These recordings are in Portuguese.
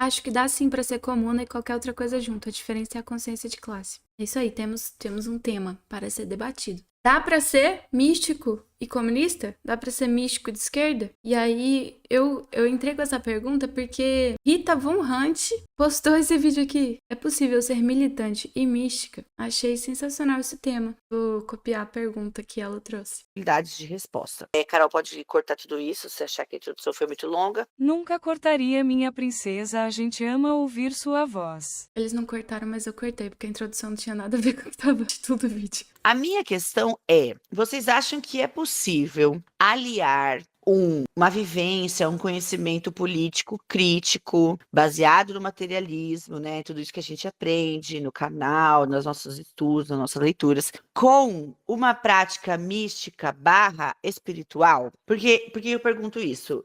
Acho que dá sim pra ser comuna e qualquer outra coisa junto. A diferença é a consciência de classe. É isso aí, temos um tema para ser debatido. Dá pra ser místico e comunista? Dá pra ser místico de esquerda? E aí eu entrei com essa pergunta porque Rita Von Hunt postou esse vídeo aqui. É possível ser militante e mística? Achei sensacional esse tema. Vou copiar a pergunta que ela trouxe. Possibilidades de resposta. Carol, pode cortar tudo isso se achar que a introdução foi muito longa. Nunca cortaria, minha princesa, a gente ama ouvir sua voz. Eles não cortaram, mas eu cortei, porque a introdução não tinha nada a ver com o que tava de tudo o vídeo. A minha questão é: vocês acham que é possível aliar uma vivência, um conhecimento político crítico, baseado no materialismo, né? Tudo isso que a gente aprende no canal, nos nossos estudos, nas nossas leituras, com uma prática mística barra espiritual? Porque eu pergunto isso?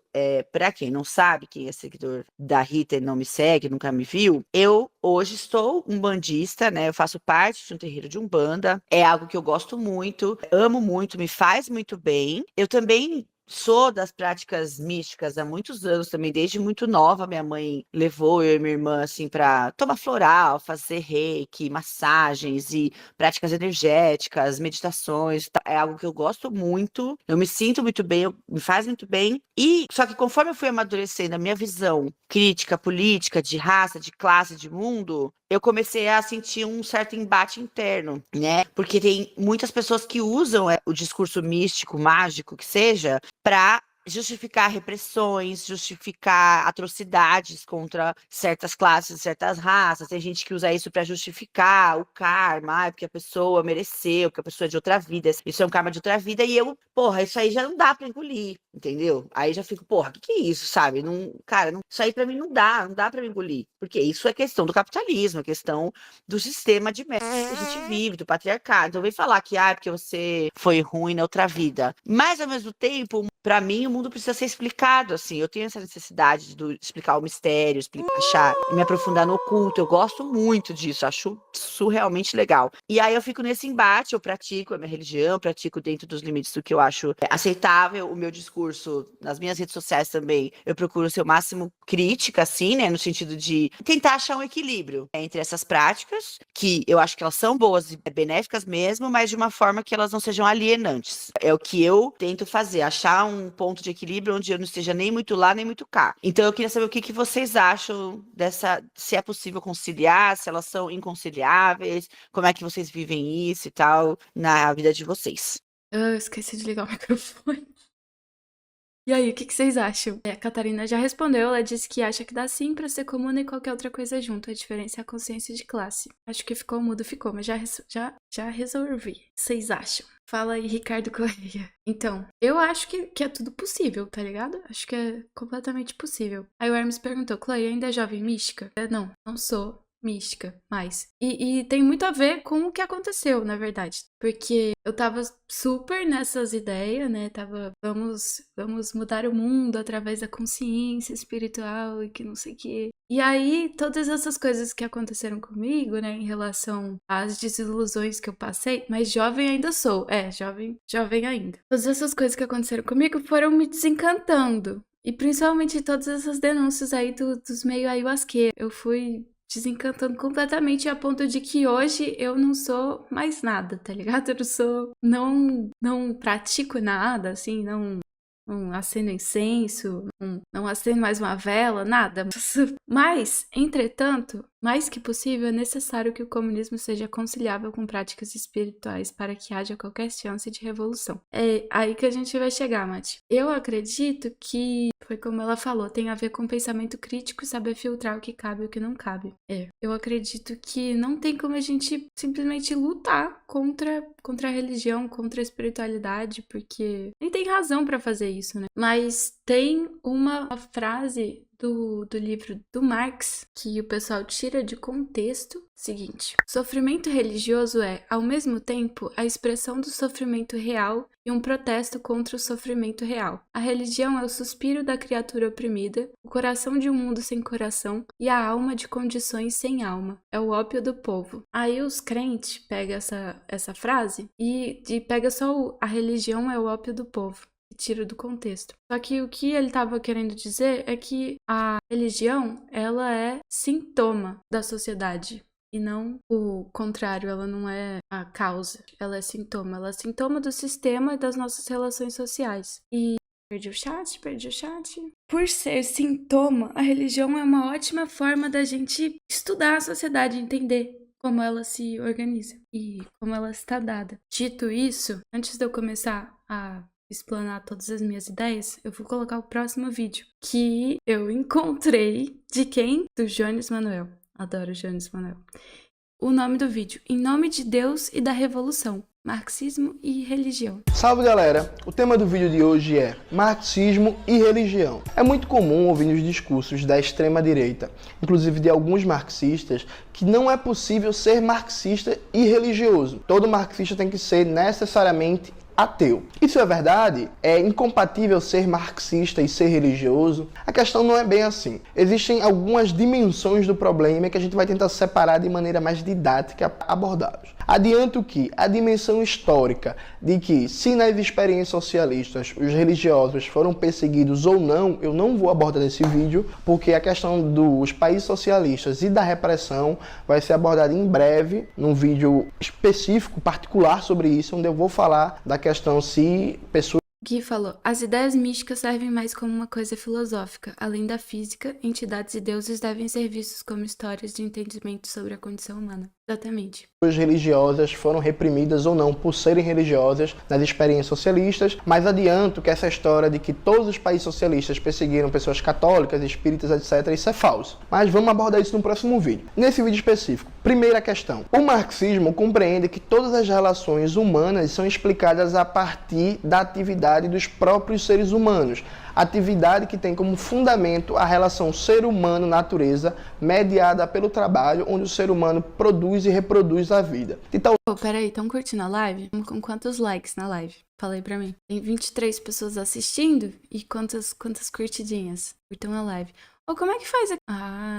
Para quem não sabe, quem é seguidor da Rita e não me segue, nunca me viu, eu hoje estou umbandista, né? Eu faço parte de um terreiro de umbanda, é algo que eu gosto muito, amo muito, me faz muito bem. Eu também sou das práticas místicas há muitos anos também, desde muito nova. Minha mãe levou eu e minha irmã assim para tomar floral, fazer reiki, massagens e práticas energéticas, meditações. É algo que eu gosto muito. Eu me sinto muito bem, me faz muito bem. E só que conforme eu fui amadurecendo a minha visão crítica, política, de raça, de classe, de mundo, eu comecei a sentir um certo embate interno, né? Porque tem muitas pessoas que usam o discurso místico, mágico, que seja, para justificar repressões, justificar atrocidades contra certas classes, certas raças. Tem gente que usa isso para justificar o karma, porque a pessoa mereceu, porque a pessoa é de outra vida. Isso é um karma de outra vida e eu, porra, isso aí já não dá para engolir, entendeu? Aí já fico, porra, que é isso, sabe? Não, cara, não, isso aí para mim não dá para engolir, porque isso é questão do capitalismo, é questão do sistema de merda que a gente vive, do patriarcado. Então vem falar que porque você foi ruim na outra vida. Mas ao mesmo tempo, para mim, o mundo precisa ser explicado, assim. Eu tenho essa necessidade de explicar o mistério, achar, me aprofundar no oculto. Eu gosto muito disso, acho surrealmente legal. E aí eu fico nesse embate, eu pratico a minha religião, pratico dentro dos limites do que eu acho aceitável. O meu discurso nas minhas redes sociais também, eu procuro ser o máximo crítica, assim, né? No sentido de tentar achar um equilíbrio entre essas práticas, que eu acho que elas são boas e benéficas mesmo, mas de uma forma que elas não sejam alienantes. É o que eu tento fazer, achar um ponto de equilíbrio onde eu não esteja nem muito lá, nem muito cá. Então eu queria saber o que vocês acham dessa, se é possível conciliar, se elas são inconciliáveis, como é que vocês vivem isso e tal na vida de vocês. Eu esqueci de ligar o microfone. E aí, o que vocês acham? A Catarina já respondeu, ela disse que acha que dá sim pra ser comuna e qualquer outra coisa junto. A diferença é a consciência de classe. Acho que ficou mudo, ficou, mas já resolvi. Vocês acham? Fala aí, Ricardo Correia. Então, eu acho que é tudo possível, tá ligado? Acho que é completamente possível. Aí o Hermes perguntou, Chloe, ainda é jovem mística? Não sou mística mais. E tem muito a ver com o que aconteceu, na verdade. Porque eu tava super nessas ideias, né? Vamos mudar o mundo através da consciência espiritual e que não sei o quê. E aí, todas essas coisas que aconteceram comigo, né, em relação às desilusões que eu passei, mas jovem ainda sou, jovem ainda. Todas essas coisas que aconteceram comigo foram me desencantando. E principalmente todas essas denúncias aí dos meio ayahuasqueiros. Eu fui desencantando completamente a ponto de que hoje eu não sou mais nada, tá ligado? Eu não sou, não pratico nada, assim, não acendo incenso, não acendo mais uma vela, nada. Mas, entretanto, mais que possível, é necessário que o comunismo seja conciliável com práticas espirituais para que haja qualquer chance de revolução. É aí que a gente vai chegar, Mati. Eu acredito que, foi como ela falou, tem a ver com pensamento crítico e saber filtrar o que cabe e o que não cabe. Eu acredito que não tem como a gente simplesmente lutar contra a religião, contra a espiritualidade, porque nem tem razão para fazer isso, né? Mas tem uma frase do livro do Marx, que o pessoal tira de contexto, seguinte: sofrimento religioso é, ao mesmo tempo, a expressão do sofrimento real e um protesto contra o sofrimento real. A religião é o suspiro da criatura oprimida, o coração de um mundo sem coração e a alma de condições sem alma. É o ópio do povo. Aí os crentes pegam essa frase e pega só a religião é o ópio do povo. e tira do contexto. Só que o que ele estava querendo dizer é que a religião, ela é sintoma da sociedade. E não o contrário, ela não é a causa, ela é sintoma do sistema e das nossas relações sociais. E perdi o chat. Por ser sintoma, a religião é uma ótima forma da gente estudar a sociedade, entender como ela se organiza e como ela está dada. Dito isso, antes de eu começar a explanar todas as minhas ideias, eu vou colocar o próximo vídeo que eu encontrei de quem? Do Jones Manuel. Adoro Jones Manuel. O nome do vídeo: Em Nome de Deus e da Revolução, Marxismo e Religião. Salve galera! O tema do vídeo de hoje é Marxismo e Religião. É muito comum ouvir nos discursos da extrema-direita, inclusive de alguns marxistas, que não é possível ser marxista e religioso. Todo marxista tem que ser necessariamente ateu. Isso é verdade? É incompatível ser marxista e ser religioso? A questão não é bem assim. Existem algumas dimensões do problema que a gente vai tentar separar de maneira mais didática abordá-los. Adianto que a dimensão histórica de que, se nas experiências socialistas os religiosos foram perseguidos ou não, eu não vou abordar nesse vídeo, porque a questão dos países socialistas e da repressão vai ser abordada em breve, num vídeo específico, particular sobre isso, onde eu vou falar da questão se pessoas... Gui falou: as ideias místicas servem mais como uma coisa filosófica. Além da física, entidades e deuses devem ser vistos como histórias de entendimento sobre a condição humana. Exatamente. As religiosas foram reprimidas ou não por serem religiosas nas experiências socialistas, mas adianto que essa história de que todos os países socialistas perseguiram pessoas católicas, espíritas, etc., isso é falso. Mas vamos abordar isso no próximo vídeo. Nesse vídeo específico, primeira questão. O marxismo compreende que todas as relações humanas são explicadas a partir da atividade dos próprios seres humanos. Atividade que tem como fundamento a relação ser humano-natureza mediada pelo trabalho, onde o ser humano produz e reproduz a vida. Então, Peraí, estão curtindo a live? Com quantos likes na live? Falei pra mim. Tem 23 pessoas assistindo e quantas curtidinhas? Curtam a live. Como é que faz?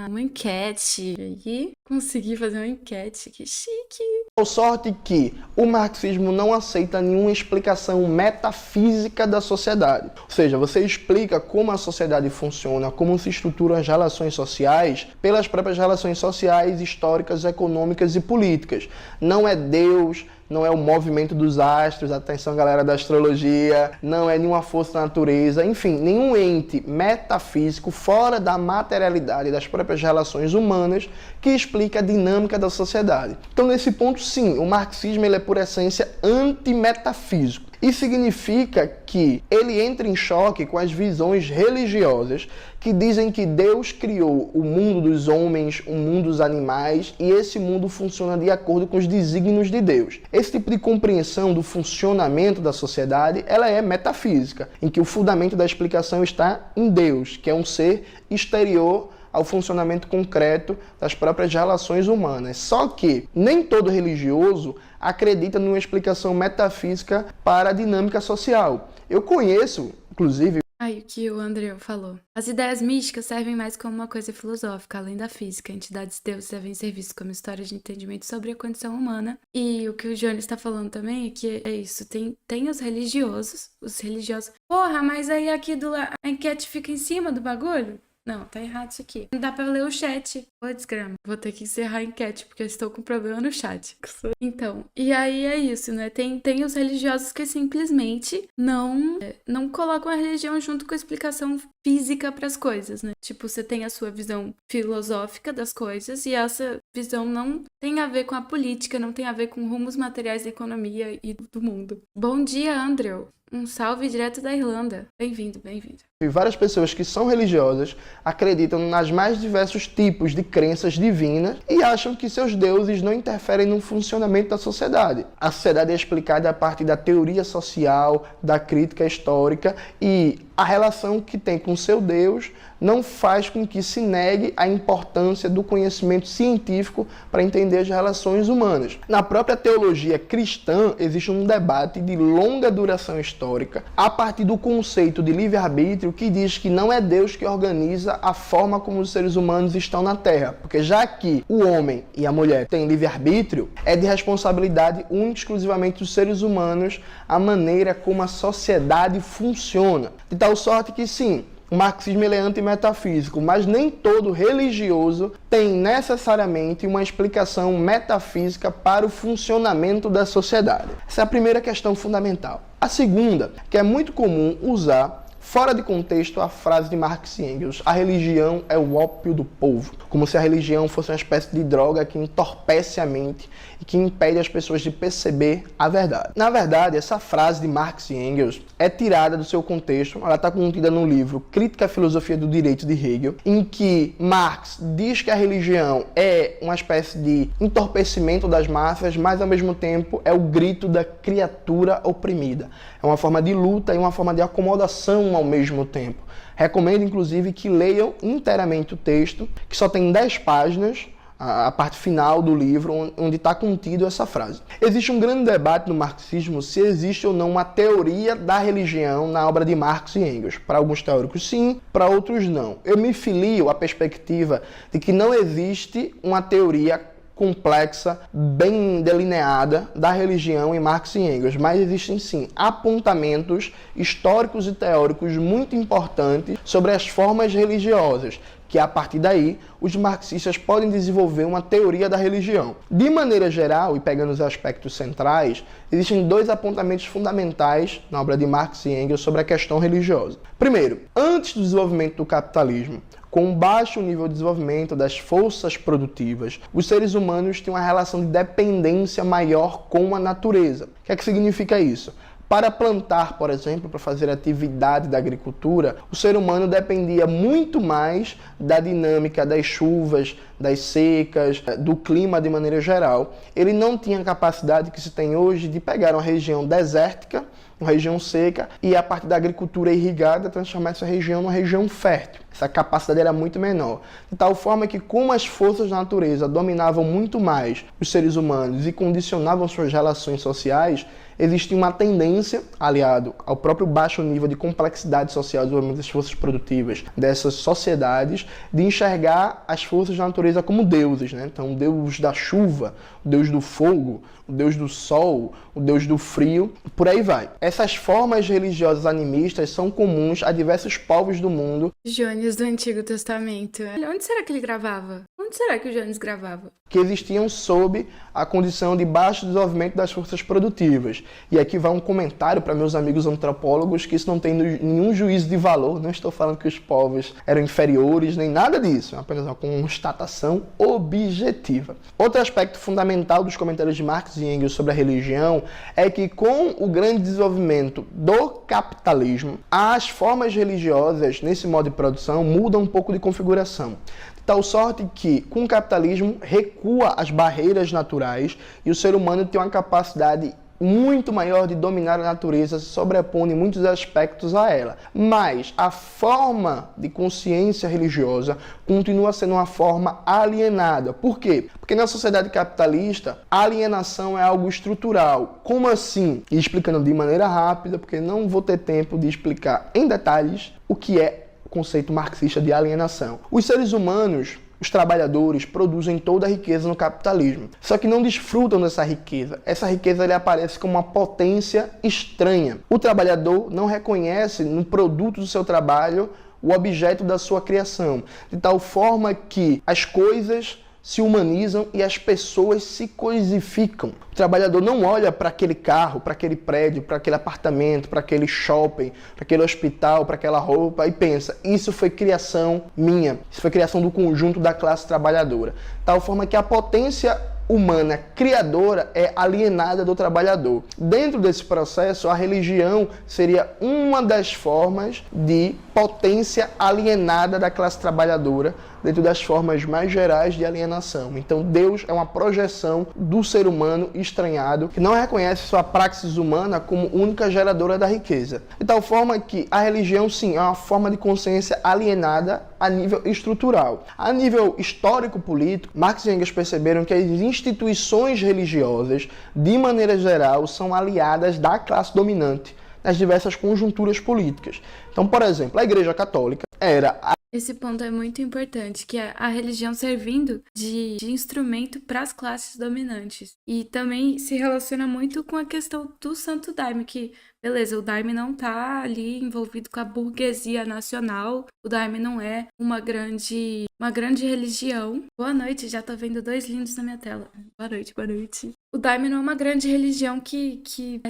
Uma enquete. Aí, consegui fazer uma enquete. Que chique. sorte que o marxismo não aceita nenhuma explicação metafísica da sociedade. Ou seja, você explica como a sociedade funciona, como se estruturam as relações sociais, pelas próprias relações sociais, históricas, econômicas e políticas. Não é Deus, não é o movimento dos astros, atenção galera da astrologia, não é nenhuma força da natureza, enfim, nenhum ente metafísico fora da materialidade das próprias relações humanas que explica a dinâmica da sociedade. Então, nesse ponto, sim, o marxismo ele é por essência antimetafísico. Isso significa que ele entra em choque com as visões religiosas que dizem que Deus criou o mundo dos homens, o mundo dos animais, e esse mundo funciona de acordo com os desígnios de Deus. Esse tipo de compreensão do funcionamento da sociedade, ela é metafísica, em que o fundamento da explicação está em Deus, que é um ser exterior ao funcionamento concreto das próprias relações humanas. Só que nem todo religioso acredita numa explicação metafísica para a dinâmica social. Eu conheço, inclusive... Aí, o que o André falou. As ideias místicas servem mais como uma coisa filosófica, além da física. Entidades e deuses devem ser vistos como histórias de entendimento sobre a condição humana. E o que o Jones está falando também é que é isso. Tem os religiosos. Porra, mas aí aqui a enquete fica em cima do bagulho? Não, tá errado isso aqui. Não dá pra ler o chat. Ô, desgrama. Vou ter que encerrar a enquete, porque eu estou com problema no chat. Então, e aí é isso, né? Tem os religiosos que simplesmente não colocam a religião junto com a explicação física pras coisas, né? Tipo, você tem a sua visão filosófica das coisas e essa visão não tem a ver com a política, não tem a ver com rumos materiais da economia e do mundo. Bom dia, Andrew. Um salve direto da Irlanda. Bem-vindo, bem-vindo. E várias pessoas que são religiosas acreditam nas mais diversos tipos de crenças divinas e acham que seus deuses não interferem no funcionamento da sociedade. A sociedade é explicada a partir da teoria social, da crítica histórica e a relação que tem com seu Deus não faz com que se negue a importância do conhecimento científico para entender as relações humanas. Na própria teologia cristã existe um debate de longa duração histórica a partir do conceito de livre-arbítrio livre-arbítrio que diz que não é Deus que organiza a forma como os seres humanos estão na Terra, porque já que o homem e a mulher têm livre-arbítrio, é de responsabilidade única e exclusivamente dos seres humanos a maneira como a sociedade funciona. De tal sorte que sim, o marxismo ele é antimetafísico, mas nem todo religioso tem necessariamente uma explicação metafísica para o funcionamento da sociedade. Essa é a primeira questão fundamental. A segunda, que é muito comum usar fora de contexto a frase de Marx e Engels: a religião é o ópio do povo, como se a religião fosse uma espécie de droga que entorpece a mente e que impede as pessoas de perceber a verdade. Na verdade, essa frase de Marx e Engels é tirada do seu contexto, ela está contida no livro Crítica à Filosofia do Direito de Hegel, em que Marx diz que a religião é uma espécie de entorpecimento das massas, mas ao mesmo tempo é o grito da criatura oprimida. É uma forma de luta e uma forma de acomodação ao mesmo tempo. Recomendo, inclusive, que leiam inteiramente o texto, que só tem 10 páginas, a parte final do livro, onde está contido essa frase. Existe um grande debate no marxismo se existe ou não uma teoria da religião na obra de Marx e Engels. Para alguns teóricos sim, para outros não. Eu me filio à perspectiva de que não existe uma teoria complexa, bem delineada da religião em Marx e Engels, mas existem sim apontamentos históricos e teóricos muito importantes sobre as formas religiosas, que a partir daí os marxistas podem desenvolver uma teoria da religião. De maneira geral, e pegando os aspectos centrais, existem 2 apontamentos fundamentais na obra de Marx e Engels sobre a questão religiosa. Primeiro, antes do desenvolvimento do capitalismo, com um baixo nível de desenvolvimento das forças produtivas, os seres humanos têm uma relação de dependência maior com a natureza. O que é que significa isso? Para plantar, por exemplo, para fazer atividade da agricultura, o ser humano dependia muito mais da dinâmica das chuvas, das secas, do clima de maneira geral. Ele não tinha a capacidade que se tem hoje de pegar uma região desértica, uma região seca, e a partir da agricultura irrigada transformar essa região numa região fértil. Essa capacidade era muito menor. De tal forma que, como as forças da natureza dominavam muito mais os seres humanos e condicionavam suas relações sociais, existia uma tendência, aliado ao próprio baixo nível de complexidade social do desenvolvimento das forças produtivas dessas sociedades, de enxergar as forças da natureza como deuses, né? Então, o deus da chuva, o deus do fogo, o deus do sol, o deus do frio, por aí vai. Essas formas religiosas animistas são comuns a diversos povos do mundo. Jones do Antigo Testamento. Onde será que ele gravava? Onde será que o Jones gravava? Que existiam sob a condição de baixo desenvolvimento das forças produtivas. E aqui vai um comentário para meus amigos antropólogos que isso não tem nenhum juízo de valor, não estou falando que os povos eram inferiores, nem nada disso, é apenas uma constatação objetiva. Outro aspecto fundamental dos comentários de Marx e Engels sobre a religião é que com o grande desenvolvimento do capitalismo, as formas religiosas nesse modo de produção mudam um pouco de configuração. Tal sorte que, com o capitalismo, recua as barreiras naturais e o ser humano tem uma capacidade muito maior de dominar a natureza, se sobrepondo em muitos aspectos a ela. Mas a forma de consciência religiosa continua sendo uma forma alienada. Por quê? Porque na sociedade capitalista, a alienação é algo estrutural. Como assim? E explicando de maneira rápida, porque não vou ter tempo de explicar em detalhes o que é conceito marxista de alienação. Os seres humanos, os trabalhadores, produzem toda a riqueza no capitalismo, só que não desfrutam dessa riqueza. Essa riqueza ele aparece como uma potência estranha. O trabalhador não reconhece no produto do seu trabalho o objeto da sua criação, de tal forma que as coisas se humanizam e as pessoas se coisificam. O trabalhador não olha para aquele carro, para aquele prédio, para aquele apartamento, para aquele shopping, para aquele hospital, para aquela roupa e pensa, isso foi criação minha, isso foi criação do conjunto da classe trabalhadora. De tal forma que a potência humana criadora é alienada do trabalhador. Dentro desse processo, a religião seria uma das formas de potência alienada da classe trabalhadora, dentro das formas mais gerais de alienação. Então, Deus é uma projeção do ser humano estranhado, que não reconhece sua praxis humana como única geradora da riqueza. De tal forma que a religião, sim, é uma forma de consciência alienada a nível estrutural. A nível histórico-político, Marx e Engels perceberam que as instituições religiosas, de maneira geral, são aliadas da classe dominante. nas diversas conjunturas políticas. Então, por exemplo, a Igreja Católica era Esse ponto é muito importante, que é a religião servindo de instrumento para as classes dominantes. E também se relaciona muito com a questão do Santo Daime, que, beleza, o Daime não tá ali envolvido com a burguesia nacional, o Daime não é uma grande religião. Boa noite, já tô vendo 2 lindos na minha tela. Boa noite, boa noite. O Daime não é uma grande religião que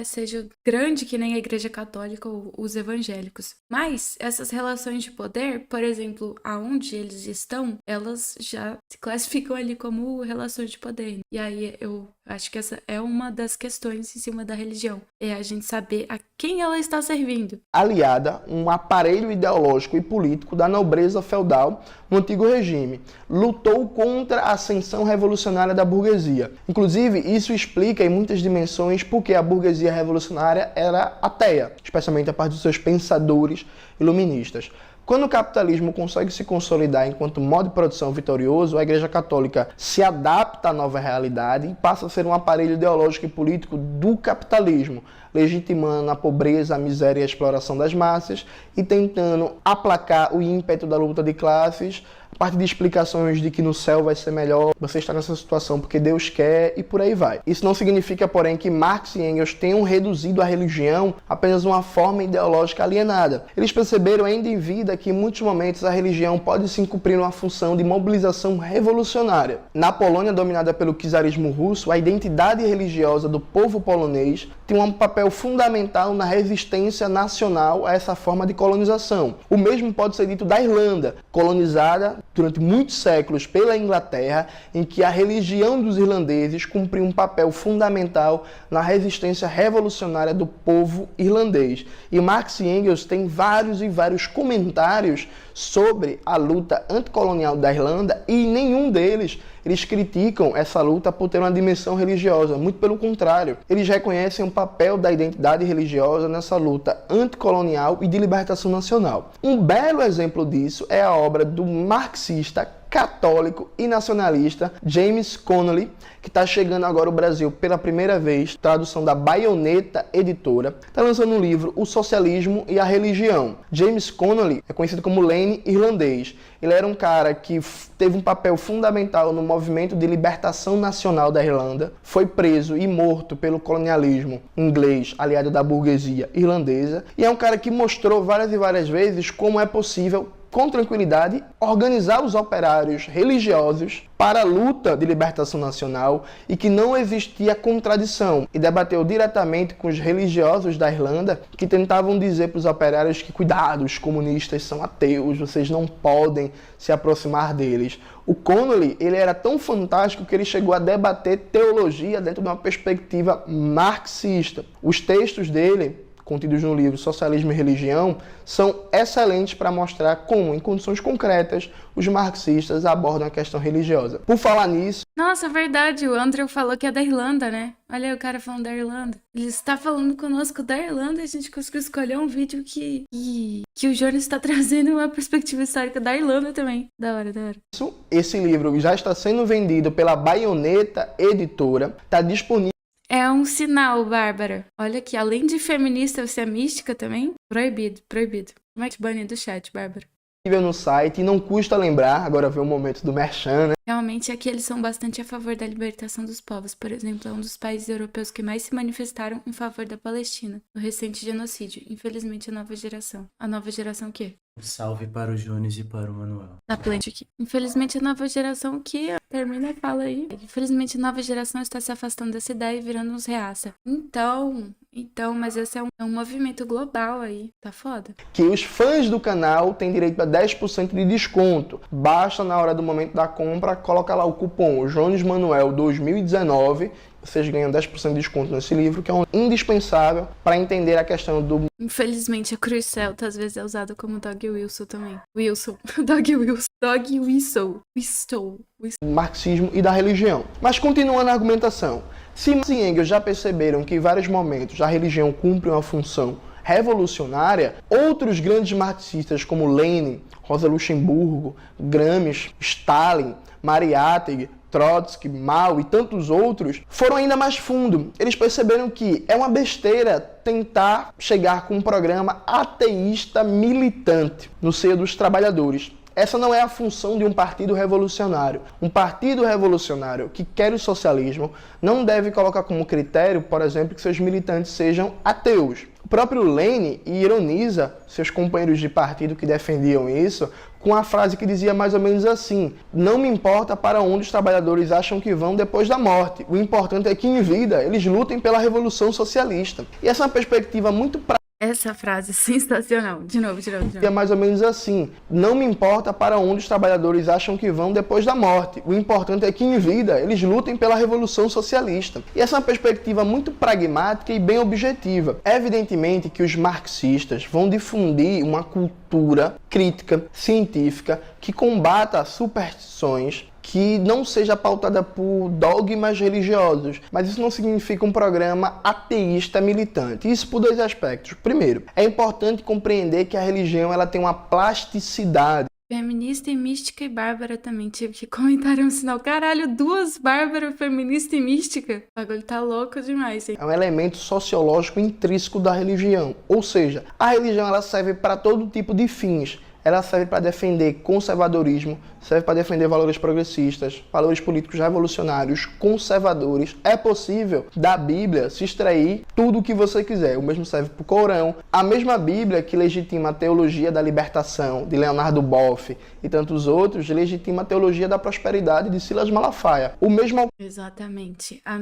seja grande que nem a Igreja Católica ou os evangélicos. Mas essas relações de poder, por exemplo, aonde eles estão, elas já se classificam ali como relações de poder. E aí eu acho que essa é uma das questões em cima da religião. É a gente saber a quem ela está servindo. aliada um aparelho ideológico e político da nobreza feudal no antigo regime. Lutou contra a ascensão revolucionária da burguesia. Inclusive, isso explica em muitas dimensões porque a burguesia revolucionária era ateia, especialmente a parte dos seus pensadores iluministas. Quando o capitalismo consegue se consolidar enquanto modo de produção vitorioso, a Igreja Católica se adapta à nova realidade e passa a ser um aparelho ideológico e político do capitalismo, legitimando a pobreza, a miséria e a exploração das massas e tentando aplacar o ímpeto da luta de classes, a partir de explicações de que no céu vai ser melhor, você está nessa situação porque Deus quer e por aí vai. Isso não significa, porém, que Marx e Engels tenham reduzido a religião a apenas uma forma ideológica alienada. Eles perceberam ainda em vida que em muitos momentos a religião pode sim cumprir uma função de mobilização revolucionária. Na Polônia dominada pelo czarismo russo, a identidade religiosa do povo polonês tem um papel fundamental na resistência nacional a essa forma de colonização. O mesmo pode ser dito da Irlanda, colonizada durante muitos séculos pela Inglaterra, em que a religião dos irlandeses cumpriu um papel fundamental na resistência revolucionária do povo irlandês. E Marx e Engels têm vários e vários comentários sobre a luta anticolonial da Irlanda e em nenhum deles eles criticam essa luta por ter uma dimensão religiosa, muito pelo contrário. Eles reconhecem o papel da identidade religiosa nessa luta anticolonial e de libertação nacional. Um belo exemplo disso é a obra do marxista católico e nacionalista James Connolly, que está chegando agora ao Brasil pela primeira vez, tradução da Baioneta Editora, está lançando um livro, O Socialismo e a Religião. James Connolly é conhecido como Lenin irlandês. Ele era um cara que teve um papel fundamental no movimento de libertação nacional da Irlanda, foi preso e morto pelo colonialismo inglês, aliado da burguesia irlandesa, e é um cara que mostrou várias e várias vezes como é possível, com tranquilidade, organizar os operários religiosos para a luta de libertação nacional e que não existia contradição, e debateu diretamente com os religiosos da Irlanda que tentavam dizer para os operários que, cuidado, os comunistas são ateus, vocês não podem se aproximar deles. O Connolly, ele era tão fantástico que ele chegou a debater teologia dentro de uma perspectiva marxista. Os textos dele, contidos no livro Socialismo e Religião, são excelentes para mostrar como, em condições concretas, os marxistas abordam a questão religiosa. Por falar nisso... Nossa, verdade, o Andrew falou que é da Irlanda, né? Olha aí o cara falando da Irlanda. Ele está falando conosco da Irlanda e a gente conseguiu escolher um vídeo que o Jonas está trazendo uma perspectiva histórica da Irlanda também. Da hora, da hora. Esse livro já está sendo vendido pela Baioneta Editora, está disponível. É um sinal, Bárbara. Olha aqui, além de feminista, você é mística também? Proibido, proibido. Como é que banha do chat, Bárbara? No site, e não custa lembrar, agora vem o momento do merchan, né? Realmente, aqui eles são bastante a favor da libertação dos povos. Por exemplo, é um dos países europeus que mais se manifestaram em favor da Palestina, no recente genocídio. Infelizmente, a nova geração. A nova geração o quê? Salve para o Jones e para o Manuel. Da Plant aqui. Infelizmente, a nova geração que termina a fala aí. Infelizmente, a nova geração está se afastando dessa ideia e virando uns reaça. Então, mas esse é um movimento global aí. Tá foda. Que os fãs do canal têm direito a 10% de desconto. Basta, na hora do momento da compra, colocar lá o cupom Jones Manuel 2019. Vocês ganham 10% de desconto nesse livro, que é um indispensável para entender a questão do... Infelizmente, a Cruz Celta às vezes é usada como Dog Wilson também. Wilson. Dog Wilson. Dog Whistle. Whistle. marxismo e da religião. Mas continuando a argumentação, se Marx e Engels já perceberam que em vários momentos a religião cumpre uma função revolucionária, outros grandes marxistas como Lenin, Rosa Luxemburgo, Gramsci, Stalin, Mariátegui, Trotsky, Mao e tantos outros, foram ainda mais fundo. Eles perceberam que é uma besteira tentar chegar com um programa ateísta militante no seio dos trabalhadores. Essa não é a função de um partido revolucionário. Um partido revolucionário que quer o socialismo não deve colocar como critério, por exemplo, que seus militantes sejam ateus. O próprio Lenin ironiza seus companheiros de partido que defendiam isso com a frase que dizia mais ou menos assim: não me importa para onde os trabalhadores acham que vão depois da morte. O importante é que em vida eles lutem pela revolução socialista. E essa é uma perspectiva muito Essa frase é sensacional. De novo. é mais ou menos assim: não me importa para onde os trabalhadores acham que vão depois da morte. O importante é que em vida eles lutem pela revolução socialista. E essa é uma perspectiva muito pragmática e bem objetiva. É evidentemente que os marxistas vão difundir uma cultura crítica, científica, que combata superstições, que não seja pautada por dogmas religiosos, mas isso não significa um programa ateísta militante. Isso por dois aspectos. Primeiro, é importante compreender que a religião ela tem uma plasticidade. Feminista e mística e bárbara também. Tive que comentar um sinal. Caralho, duas bárbaras, feminista e mística. O bagulho tá louco demais, hein? É um elemento sociológico intrínseco da religião. Ou seja, a religião ela serve para todo tipo de fins. Ela serve para defender conservadorismo, serve para defender valores progressistas, valores políticos revolucionários, conservadores. É possível da Bíblia se extrair tudo o que você quiser. O mesmo serve para o Corão. A mesma Bíblia que legitima a teologia da libertação, de Leonardo Boff e tantos outros, legitima a teologia da prosperidade, de Silas Malafaia. O mesmo... Exatamente. A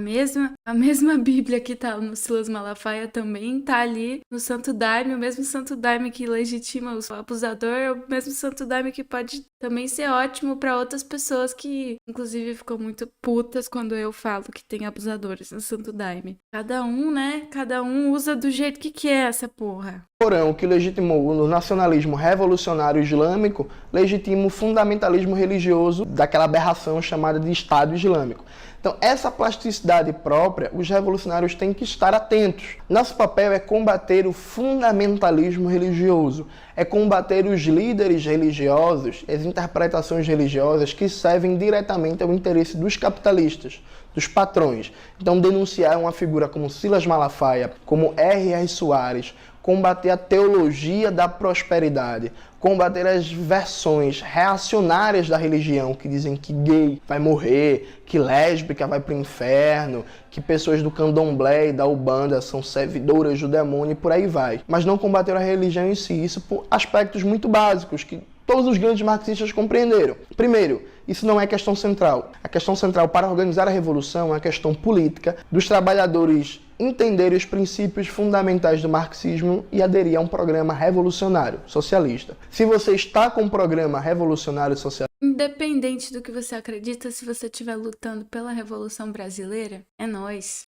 mesma Bíblia que tá no Silas Malafaia também tá ali no Santo Daime. O mesmo Santo Daime que legitima o abusador é o mesmo Santo Daime que pode também ser ótimo para outras pessoas que, inclusive, ficam muito putas quando eu falo que tem abusadores no Santo Daime. Cada um, né? Cada um usa do jeito que quer essa porra. Corão, que legitimou o nacionalismo revolucionário islâmico, legitima o fundamentalismo religioso daquela aberração chamada de Estado Islâmico. Então, essa plasticidade própria, os revolucionários têm que estar atentos. Nosso papel é combater o fundamentalismo religioso, é combater os líderes religiosos, as interpretações religiosas que servem diretamente ao interesse dos capitalistas, dos patrões. Então, denunciar uma figura como Silas Malafaia, como R.R. Soares, combater a teologia da prosperidade, combater as versões reacionárias da religião que dizem que gay vai morrer, que lésbica vai para o inferno, que pessoas do candomblé e da Umbanda são servidoras do demônio e por aí vai. Mas não combater a religião em si, isso por aspectos muito básicos que todos os grandes marxistas compreenderam. Primeiro, isso não é questão central. A questão central para organizar a revolução é a questão política dos trabalhadores entenderem os princípios fundamentais do marxismo e aderir a um programa revolucionário, socialista. Se você está com um programa revolucionário socialista, Independente do que você acredita, se você estiver lutando pela Revolução Brasileira, é nóis.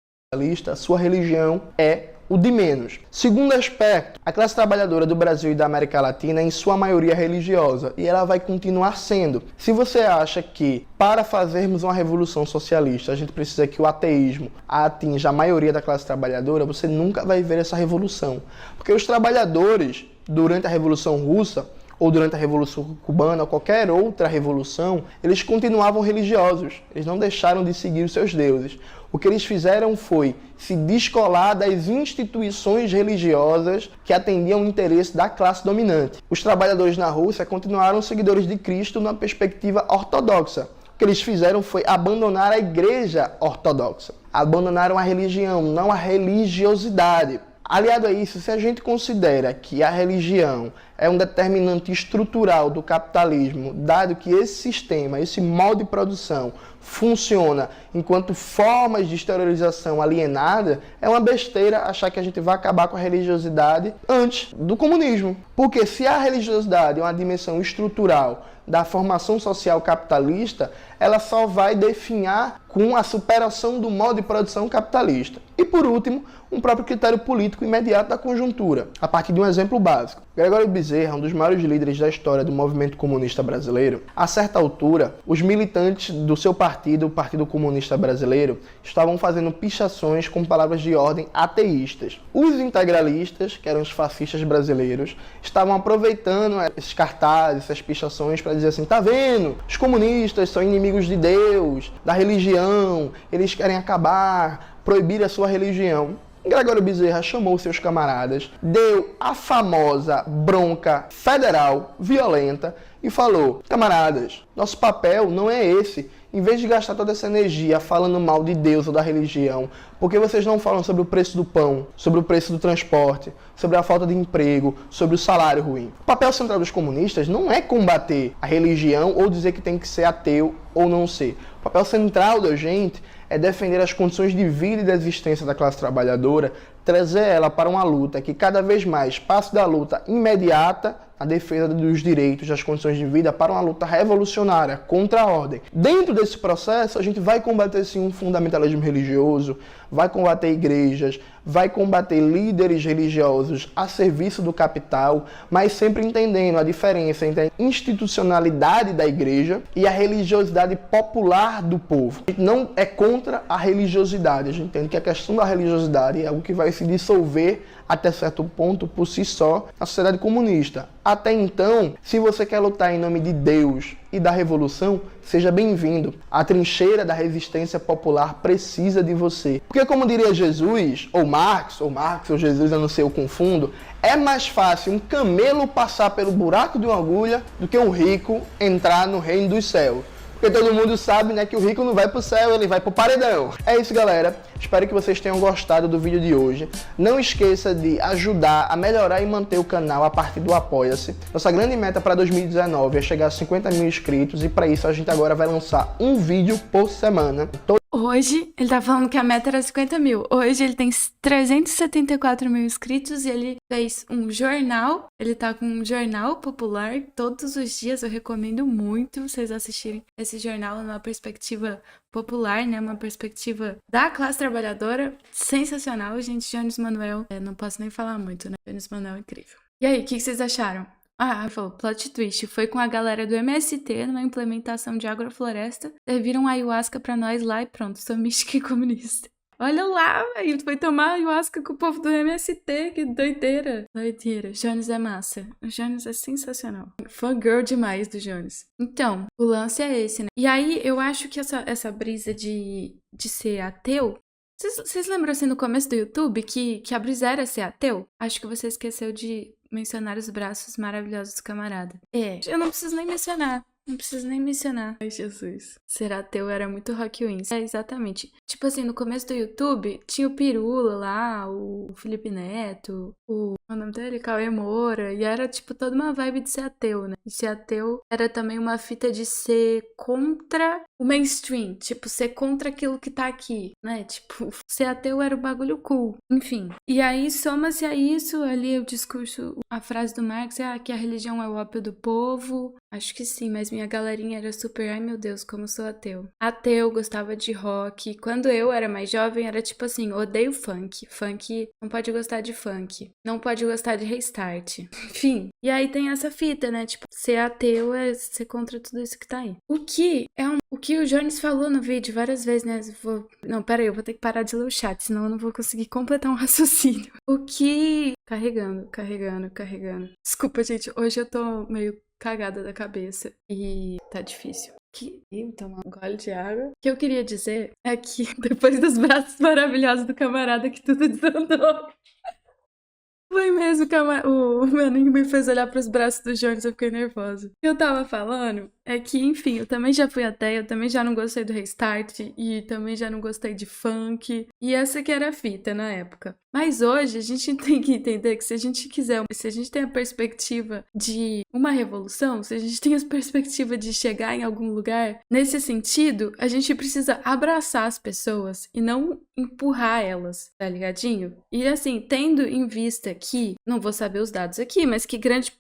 a sua religião é o de menos. Segundo aspecto, a classe trabalhadora do Brasil e da América Latina é em sua maioria religiosa e ela vai continuar sendo. Se você acha que para fazermos uma revolução socialista a gente precisa que o ateísmo atinja a maioria da classe trabalhadora, você nunca vai ver essa revolução. Porque os trabalhadores, durante a Revolução Russa, ou durante a Revolução Cubana, ou qualquer outra revolução, eles continuavam religiosos, eles não deixaram de seguir os seus deuses. O que eles fizeram foi se descolar das instituições religiosas que atendiam o interesse da classe dominante. Os trabalhadores na Rússia continuaram seguidores de Cristo numa perspectiva ortodoxa. O que eles fizeram foi abandonar a igreja ortodoxa. Abandonaram a religião, não a religiosidade. Aliado a isso, se a gente considera que a religião é um determinante estrutural do capitalismo, dado que esse sistema, esse modo de produção funciona enquanto formas de exteriorização alienada, é uma besteira achar que a gente vai acabar com a religiosidade antes do comunismo. Porque se a religiosidade é uma dimensão estrutural da formação social capitalista, ela só vai definhar com a superação do modo de produção capitalista. E por último, um próprio critério político imediato da conjuntura, a partir de um exemplo básico. Gregório Bezerra, um dos maiores líderes da história do movimento comunista brasileiro, a certa altura, os militantes do seu partido, o Partido Comunista Brasileiro, estavam fazendo pichações com palavras de ordem ateístas. Os integralistas, que eram os fascistas brasileiros, estavam aproveitando esses cartazes, essas pichações para dizer assim, tá vendo? Os comunistas são inimigos de Deus, da religião, eles querem acabar, proibir a sua religião. Gregório Bezerra chamou seus camaradas, deu a famosa bronca federal violenta e falou: camaradas, nosso papel não é esse. Em vez de gastar toda essa energia falando mal de Deus ou da religião, por que vocês não falam sobre o preço do pão, sobre o preço do transporte, sobre a falta de emprego, sobre o salário ruim? O papel central dos comunistas não é combater a religião ou dizer que tem que ser ateu ou não ser. O papel central da gente é defender as condições de vida e de existência da classe trabalhadora, trazer ela para uma luta que cada vez mais passe da luta imediata, a defesa dos direitos, das condições de vida, para uma luta revolucionária contra a ordem. Dentro desse processo, a gente vai combater sim um fundamentalismo religioso, vai combater igrejas, vai combater líderes religiosos a serviço do capital, mas sempre entendendo a diferença entre a institucionalidade da igreja e a religiosidade popular do povo. A gente não é contra a religiosidade, a gente entende que a questão da religiosidade é algo que vai se dissolver até certo ponto por si só na sociedade comunista. Até então, se você quer lutar em nome de Deus e da revolução, seja bem-vindo. A trincheira da resistência popular precisa de você. Porque, como diria Jesus, ou Marx, ou Jesus, eu não sei, eu confundo, é mais fácil um camelo passar pelo buraco de uma agulha do que um rico entrar no reino dos céus. Porque todo mundo sabe, né, que o rico não vai pro céu, ele vai pro paredão. É isso, galera. Espero que vocês tenham gostado do vídeo de hoje. Não esqueça de ajudar a melhorar e manter o canal a partir do Apoia-se. Nossa grande meta para 2019 é chegar a 50 mil inscritos e para isso a gente agora vai lançar um vídeo por semana. Hoje, ele tá falando que a meta era 50 mil. Hoje ele tem 374 mil inscritos e ele fez um jornal. Ele tá com um jornal popular todos os dias. Eu recomendo muito vocês assistirem esse jornal numa perspectiva popular, né? Uma perspectiva da classe trabalhadora. Sensacional, gente. Jones Manuel. Não posso nem falar muito, né? Jones Manuel é incrível. E aí, o que vocês acharam? Ah, falou, plot twist. Foi com a galera do MST numa implementação de agrofloresta. Serviram ayahuasca pra nós lá e pronto, sou mística e comunista. Olha lá, velho, foi tomar ayahuasca com o povo do MST, que doideira. Doideira, Jones é massa. O Jones é sensacional. Fangirl demais do Jones. Então, o lance é esse, né? E aí, eu acho que essa brisa de ser ateu... Vocês lembram assim no começo do YouTube que a brisa era ser ateu? Acho que você esqueceu de mencionar os braços maravilhosos do camarada. Eu não preciso nem mencionar. Não preciso nem mencionar. Ai, Jesus. Ser ateu era muito Rock Wins. Exatamente. Tipo assim, no começo do YouTube, tinha o Pirula lá, o Felipe Neto, o nome dele? Cauê Moura. E era, tipo, toda uma vibe de ser ateu, né? E ser ateu era também uma fita de ser contra o mainstream. Tipo, ser contra aquilo que tá aqui, né? Tipo, ser ateu era o bagulho cool. Enfim. E aí, soma-se a isso, ali o discurso, a frase do Marx é que a religião é o ópio do povo. Acho que sim, mas minha galerinha era super, ai meu Deus, como eu sou ateu. Ateu, gostava de rock. Quando eu era mais jovem, era tipo assim, odeio funk. Funk, não pode gostar de funk. Não pode gostar de Restart. Enfim. E aí tem essa fita, né? Tipo, ser ateu é ser contra tudo isso que tá aí. O que o Jones falou no vídeo várias vezes, né? Não, peraí, eu vou ter que parar de ler o chat, senão eu não vou conseguir completar um raciocínio. Carregando. Desculpa, gente, hoje eu tô meio cagada da cabeça e tá difícil. Tomar um gole de água. O que eu queria dizer é que depois dos braços maravilhosos do camarada que tudo desandou. Foi mesmo, o maninho me fez olhar pros braços do Jones, eu fiquei nervosa. O que eu tava falando é que, enfim, eu também já fui ateia, eu também já não gostei do Restart e também já não gostei de funk. E essa que era a fita na época. Mas hoje a gente tem que entender que se a gente tem a perspectiva de uma revolução, se a gente tem a perspectiva de chegar em algum lugar, nesse sentido, a gente precisa abraçar as pessoas e não empurrar elas, tá ligadinho? E assim, tendo em vista que, não vou saber os dados aqui, mas que grande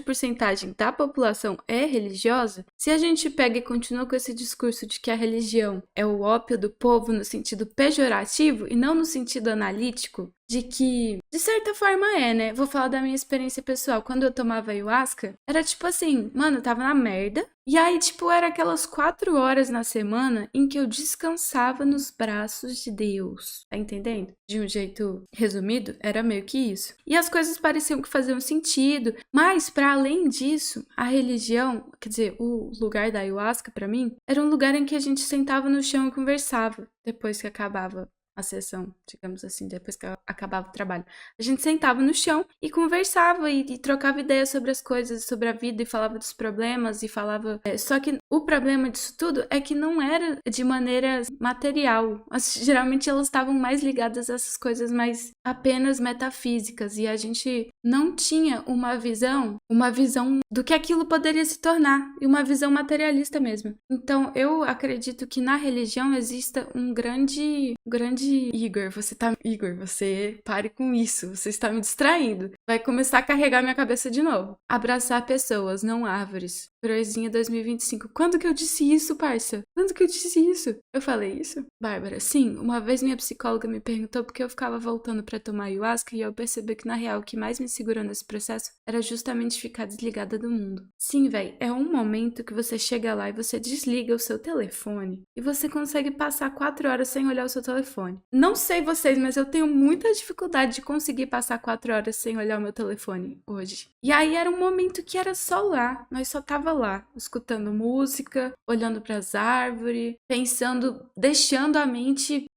porcentagem da população é religiosa, se a gente pega e continua com esse discurso de que a religião é o ópio do povo no sentido pejorativo e não no sentido analítico, de que, de certa forma né? Vou falar da minha experiência pessoal. Quando eu tomava ayahuasca, era tipo assim, mano, eu tava na merda. E aí, tipo, era aquelas 4 horas na semana em que eu descansava nos braços de Deus. Tá entendendo? De um jeito resumido, era meio que isso. E as coisas pareciam que faziam sentido. Mas, para além disso, a religião, quer dizer, o lugar da ayahuasca, pra mim, era um lugar em que a gente sentava no chão e conversava depois que acabava a sessão, digamos assim, depois que acabava o trabalho. A gente sentava no chão e conversava e trocava ideias sobre as coisas, sobre a vida, e falava dos problemas, e falava... Só que o problema disso tudo é que não era de maneira material. Geralmente elas estavam mais ligadas a essas coisas mais apenas metafísicas, e a gente não tinha uma visão do que aquilo poderia se tornar, e uma visão materialista mesmo. Então, eu acredito que na religião exista um grande Igor, você pare com isso, você está me distraindo. Vai começar a carregar minha cabeça de novo. Abraçar pessoas, não árvores. Proezinha 2025. Quando que eu disse isso, parça? Quando que eu disse isso? Eu falei isso? Bárbara, sim. Uma vez minha psicóloga me perguntou porque eu ficava voltando pra tomar ayahuasca e eu percebi que, na real, o que mais me segurou nesse processo era justamente ficar desligada do mundo. Sim, véi, é um momento que você chega lá e você desliga o seu telefone e você consegue passar 4 horas sem olhar o seu telefone. Não sei vocês, mas eu tenho muita dificuldade de conseguir passar 4 horas sem olhar o meu telefone hoje. E aí era um momento que era só lá. Nós só tava lá, escutando música, olhando para as árvores, pensando, deixando a mente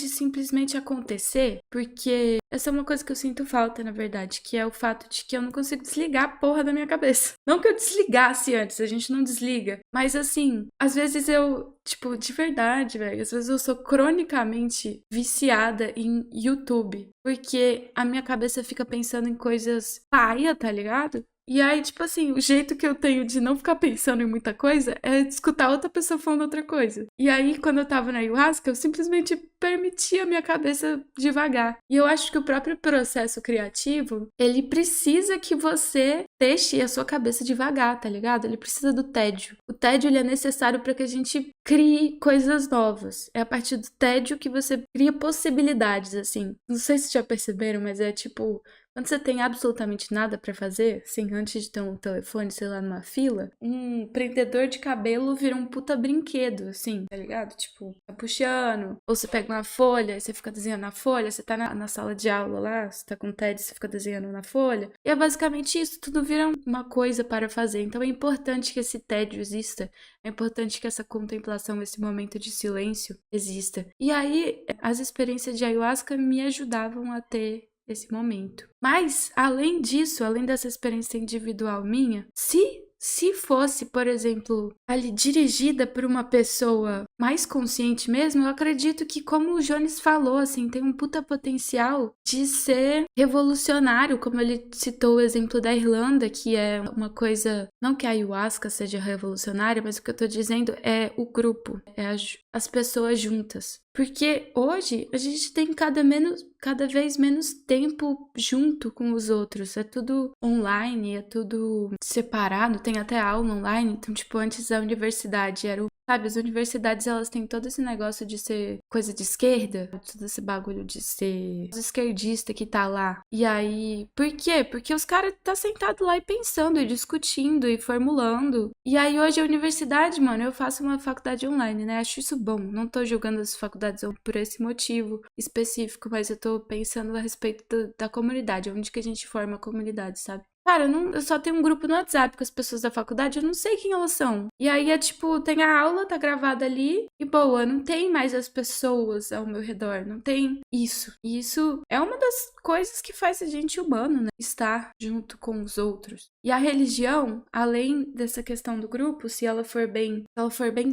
simplesmente acontecer, porque essa é uma coisa que eu sinto falta, na verdade, que é o fato de que eu não consigo desligar a porra da minha cabeça. Não que eu desligasse antes, a gente não desliga, mas assim, às vezes eu, tipo, de verdade, velho, às vezes eu sou cronicamente viciada em YouTube, porque a minha cabeça fica pensando em coisas paia, tá ligado? E aí, tipo assim, o jeito que eu tenho de não ficar pensando em muita coisa é escutar outra pessoa falando outra coisa. E aí, quando eu tava na ayahuasca, eu simplesmente permitia a minha cabeça devagar. E eu acho que o próprio processo criativo, ele precisa que você deixe a sua cabeça devagar, tá ligado? Ele precisa do tédio. O tédio, ele é necessário para que a gente crie coisas novas. É a partir do tédio que você cria possibilidades, assim. Não sei se já perceberam, mas é tipo... Quando você tem absolutamente nada pra fazer, assim, antes de ter um telefone, sei lá, numa fila, um prendedor de cabelo vira um puta brinquedo, assim, tá ligado? Tipo, tá puxando, ou você pega uma folha e você fica desenhando na folha, você tá na sala de aula lá, você tá com TED, você fica desenhando na folha. E é basicamente isso, tudo vira uma coisa para fazer. Então é importante que esse tédio exista, é importante que essa contemplação, esse momento de silêncio exista. E aí, as experiências de ayahuasca me ajudavam a ter esse momento. Mas, além disso, além dessa experiência individual minha, se fosse, por exemplo, ali dirigida por uma pessoa mais consciente mesmo, eu acredito que, como o Jones falou, assim, tem um puta potencial de ser revolucionário, como ele citou o exemplo da Irlanda, que é uma coisa, não que a ayahuasca seja revolucionária, mas o que eu tô dizendo é o grupo, é as pessoas juntas. Porque hoje a gente tem cada vez menos tempo junto com os outros. É tudo online, é tudo separado, tem até aula online. Então, tipo, antes a universidade era sabe, as universidades, elas têm todo esse negócio de ser coisa de esquerda, todo esse bagulho de ser esquerdista que tá lá. E aí, por quê? Porque os caras tá sentado lá e pensando, e discutindo, e formulando. E aí, hoje a universidade, mano, eu faço uma faculdade online, né? Acho isso bom. Não tô julgando as faculdades por esse motivo específico, mas eu tô pensando a respeito da comunidade, onde que a gente forma a comunidade, sabe? Cara, eu só tenho um grupo no WhatsApp com as pessoas da faculdade, eu não sei quem elas são. E aí é tipo, tem a aula, tá gravada ali, e boa, não tem mais as pessoas ao meu redor, não tem isso. E isso é uma das coisas que faz a gente humano, né? Estar junto com os outros. E a religião, além dessa questão do grupo, se ela for bem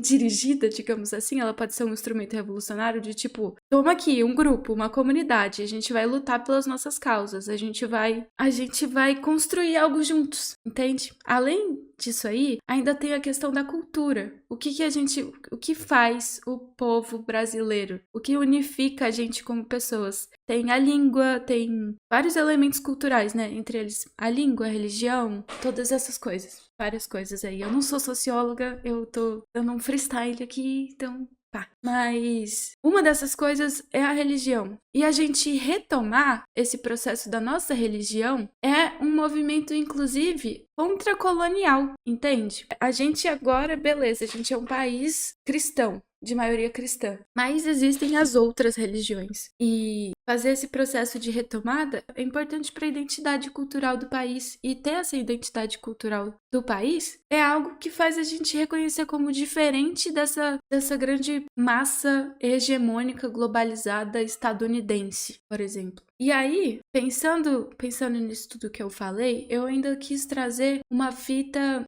dirigida, digamos assim, ela pode ser um instrumento revolucionário de tipo, toma aqui um grupo, uma comunidade, a gente vai lutar pelas nossas causas, a gente vai construir algo juntos, entende? Além disso aí, ainda tem a questão da cultura. O que faz o povo brasileiro? O que unifica a gente como pessoas? Tem a língua, tem vários elementos culturais, né? Entre eles a língua, a religião, todas essas coisas. Várias coisas aí. Eu não sou socióloga, eu tô dando um freestyle aqui, então Pá. Mas uma dessas coisas é a religião. E a gente retomar esse processo da nossa religião é um movimento, inclusive, contracolonial, entende? A gente agora, beleza, a gente é um país cristão, de maioria cristã. Mas existem as outras religiões. E fazer esse processo de retomada é importante para a identidade cultural do país. E ter essa identidade cultural do país é algo que faz a gente reconhecer como diferente dessa grande massa hegemônica globalizada estadunidense, por exemplo. E aí, pensando nisso tudo que eu falei, eu ainda quis trazer uma fita.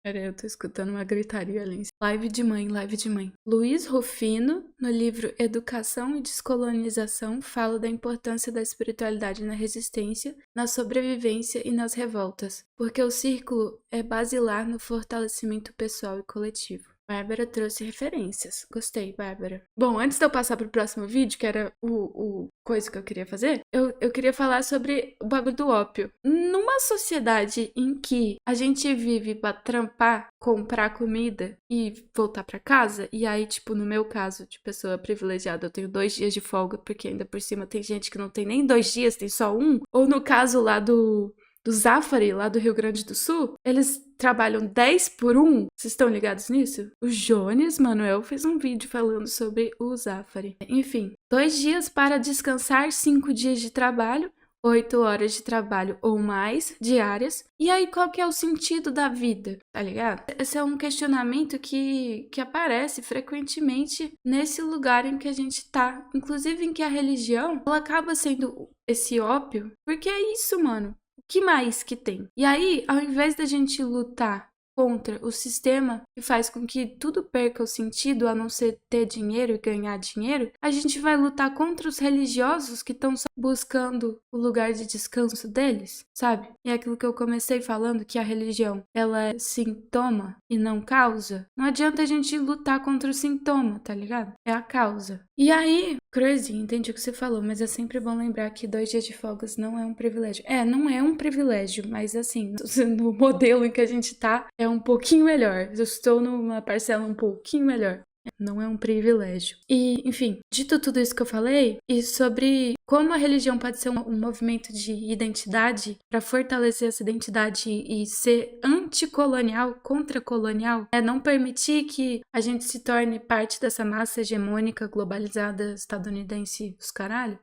Peraí, eu tô escutando uma gritaria ali. Live de mãe. Luiz Rufino, no livro Educação e Descolonização, fala da importância da espiritualidade na resistência, na sobrevivência e nas revoltas, porque o círculo é basilar no fortalecimento pessoal e coletivo. Bárbara trouxe referências. Gostei, Bárbara. Bom, antes de eu passar pro próximo vídeo, que era o coisa que eu queria fazer, eu queria falar sobre o bagulho do ópio. Numa sociedade em que a gente vive pra trampar, comprar comida e voltar pra casa, e aí, tipo, no meu caso, de pessoa privilegiada, eu tenho 2 dias de folga, porque ainda por cima tem gente que não tem nem 2 dias, tem só 1. Ou no caso lá do Zafari, lá do Rio Grande do Sul, eles trabalham 10 por 1. Vocês estão ligados nisso? O Jones Manuel fez um vídeo falando sobre o Zafari. Enfim, 2 dias para descansar, 5 dias de trabalho, 8 horas de trabalho ou mais diárias. E aí, qual que é o sentido da vida? Tá ligado? Esse é um questionamento que aparece frequentemente nesse lugar em que a gente tá. Inclusive em que a religião, ela acaba sendo esse ópio. Porque é isso, mano. O que mais que tem? E aí, ao invés da gente lutar contra o sistema que faz com que tudo perca o sentido, a não ser ter dinheiro e ganhar dinheiro, a gente vai lutar contra os religiosos que estão só buscando o lugar de descanso deles, sabe? E é aquilo que eu comecei falando, que a religião, ela é sintoma e não causa. Não adianta a gente lutar contra o sintoma, tá ligado? É a causa. E aí, crazy, entendi o que você falou, mas é sempre bom lembrar que 2 dias de folgas não é um privilégio. Não é um privilégio, mas assim, no modelo em que a gente tá, é um pouquinho melhor. Eu estou numa parcela um pouquinho melhor. Não é um privilégio. E, enfim, dito tudo isso que eu falei, e sobre como a religião pode ser um movimento de identidade para fortalecer essa identidade e ser anticolonial, contracolonial, não permitir que a gente se torne parte dessa massa hegemônica globalizada estadunidense, os caralho.